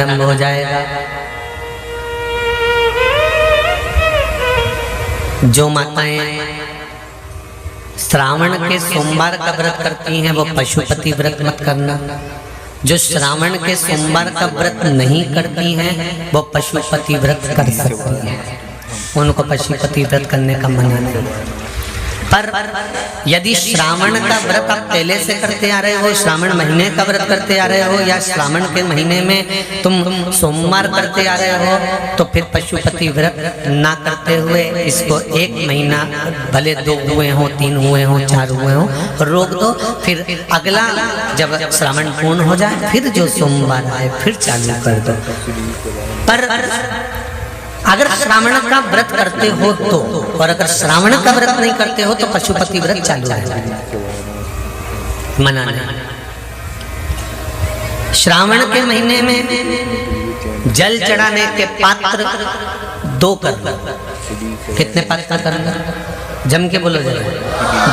आरंभ हो जाएगा। जो माताएं श्रावण के सोमवार का व्रत करती हैं वो पशुपति व्रत मत करना। जो श्रावण के सोमवार का व्रत नहीं करती हैं वो पशुपति व्रत कर सकती हैं, उनको पशुपति व्रत करने का मना नहीं। पर यदि श्रावण का व्रत आप पहले से करते आ रहे हो, श्रावण महीने का व्रत करते आ रहे हो, या श्रावण के महीने में तुम सोमवार करते आ रहे हो, तो फिर पशुपति व्रत ना करते हुए इसको 1 महीना, भले 2 हुए हो, 3 हुए हो, 4 हुए हो, रोक दो। फिर अगला जब श्रावण पूर्ण हो जाए फिर जो सोमवार आए फिर चालू कर दो। पर अगर श्रावण का व्रत करते हो तो, और अगर श्रावण का व्रत नहीं करते हो तो पशुपति व्रत चालू है, मना नहीं। श्रावण के महीने में जल चढ़ाने के पात्र 2 कर लो। कितने पात्र कर लो? जम के बोलो जरा।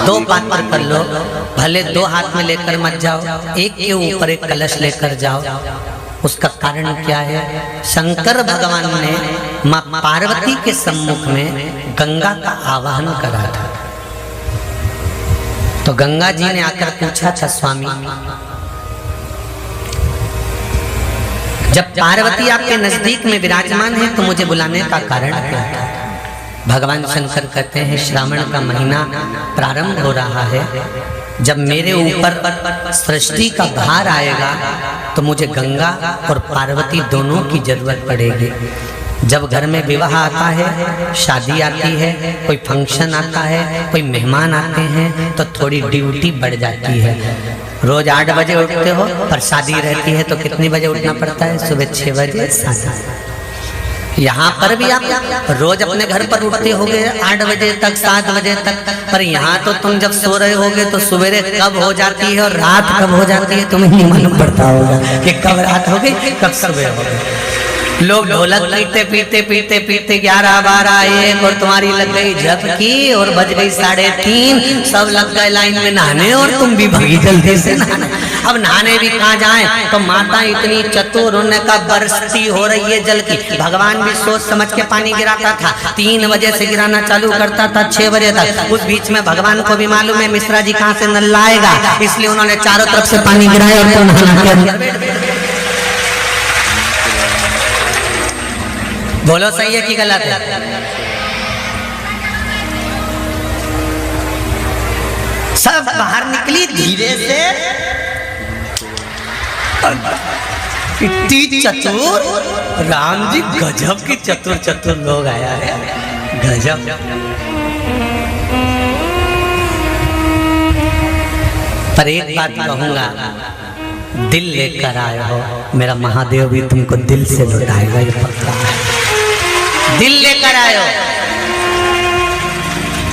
2 पात्र कर लो, भले 2 हाथ में लेकर मत जाओ, एक के ऊपर एक कलश लेकर जाओ। उसका कारण क्या है? शंकर भगवान ने मां पार्वती के सम्मुख में गंगा का आवाहन करा था। तो गंगा जी ने आकर पूछा था, स्वामी जब पार्वती आपके नजदीक में विराजमान है तो मुझे बुलाने का कारण क्या था? भगवान शंकर कहते हैं, श्रावण का महीना प्रारंभ हो रहा है, जब मेरे ऊपर सृष्टि का भार आएगा तो मुझे गंगा और पार्वती दोनों की जरूरत पड़ेगी। जब घर में विवाह आता है, शादी आती है, कोई फंक्शन आता है, कोई मेहमान आते हैं, तो थोड़ी ड्यूटी बढ़ जाती है। रोज 8 बजे उठते हो, पर शादी रहती है तो कितनी बजे उठना पड़ता है? सुबह 6 बजे 7। यहाँ पर भी आप रोज अपने घर पर उठते होगे 8 बजे तक, 7 बजे तक, पर यहाँ तो तुम जब सो रहे होगे तो सवेरे कब हो जाती है और रात कब हो जाती है तुम्हें नहीं मालूम पड़ता होगा कि कब रात हो गई कब सुबह हो गई। लोग ढोलक पीते पीते पीते पीते 11, 12, 1 और तुम्हारी लग गई झपकी और बज गई 3:30, सब लग गए लाइन में नहाने और तुम भी भागी जल्दी से नहाने। अब नहाने भी कहाँ जाएं? तो माता इतनी चतुर, उन्होंने कहा बरसती हो रही है जल की। भगवान भी सोच समझ के पानी गिराता था, 3 बजे से गिराना चालू करता था 6 बजे तक। उस बीच में भगवान को भी मालूम है मिश्रा जी कहाँ से नल लाएगा, इसलिए उन्होंने चारों तरफ से पानी गिराया और तो नहाना के अंदर। बोलो सही है कि गलत है? सब बाहर निकली धीरे से। इतनी चतुर, राम जी गजब के चतुर चतुर लोग आया है, गजब। पर एक बात कहूंगा, दिल लेकर आए हो, मेरा महादेव भी तुमको दिल से लौटाएगा, ये पक्का है। दिल लेकर आए हो।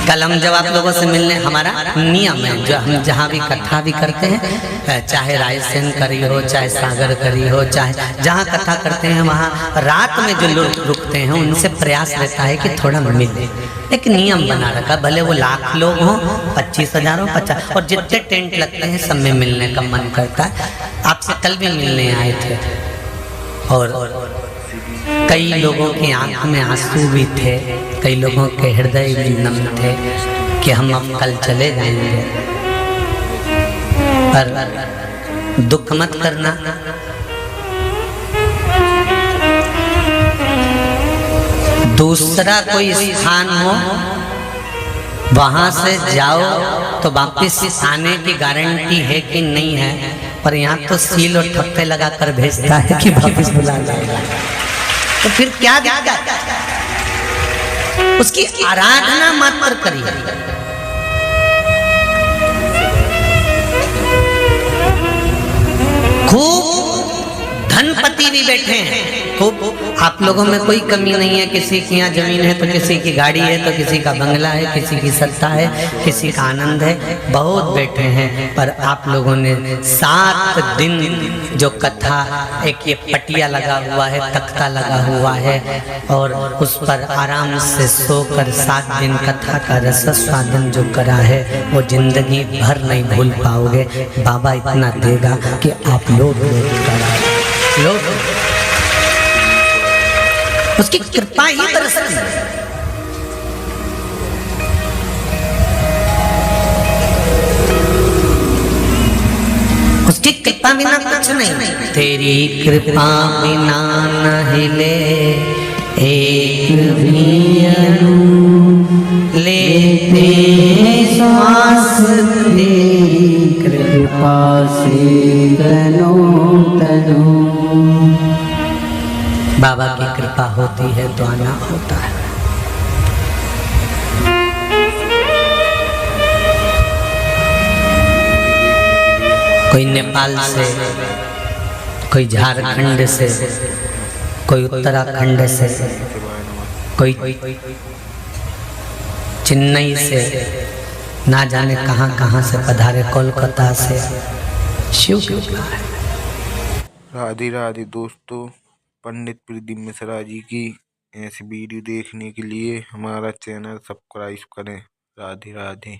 कल हम जब आप लोगों से मिलने, हमारा नियम है, जो हम जहाँ भी कथा भी करते हैं, चाहे रायसेन करी हो, चाहे सागर करी हो, चाहे जहाँ कथा करते हैं वहाँ रात में जो लोग रुकते हैं उनसे प्रयास रहता है कि थोड़ा मिले। एक नियम बना रखा, भले वो 1,00,000 लोग हों, 25,000 हो, 50, और जितने टेंट लगते हैं सब में मिलने का मन करता है। आपसे कल भी मिलने आए थे और कई लोगों की आंख में आंसू भी थे, कई लोगों के हृदय भी नम थे कि हम अब कल चले जाएंगे। पर दुख मत करना, दूसरा कोई स्थान हो वहां से जाओ तो वापिस आने की गारंटी है कि नहीं है, पर यहाँ तो सील और ठप्पे लगा कर भेजता है कि वापिस बुला लाएगा। तो फिर क्या दिक्कत? उसकी आराधना मात्र करिए। खूब धनपति भी बैठे हैं, खूब। आप लोगों में कोई कमी नहीं है, किसी की यहाँ जमीन है तो किसी की गाड़ी है, तो किसी का बंगला है, किसी की सत्ता है, किसी का आनंद है, बहुत बैठे हैं। पर आप लोगों ने 7 दिन जो कथा, एक ये पटिया लगा हुआ है, तख्ता लगा हुआ है, और उस पर आराम से सोकर 7 दिन कथा का रसास्वादन जो करा है वो जिंदगी भर नहीं भूल पाओगे। बाबा इतना देगा कि आप लोग करा लो। उसकी कृपा ही बरसती है। उसकी कृपा बिना कुछ नहीं। तेरी कृपा बिना न हिले एक भी अणु, लेते श्वास तेरी कृपा से तनो तनो। बाबा की कृपा होती है तो आना होता है। कोई नेपाल से, कोई झारखंड से, कोई उत्तराखंड से, कोई चेन्नई से, ना जाने कहां कहां से पधारे, कोलकाता से। शिव की कृपा है। राधे राधे दोस्तों, पंडित प्रदीप मिश्रा जी की ऐसी वीडियो देखने के लिए हमारा चैनल सब्सक्राइब करें। राधे राधे।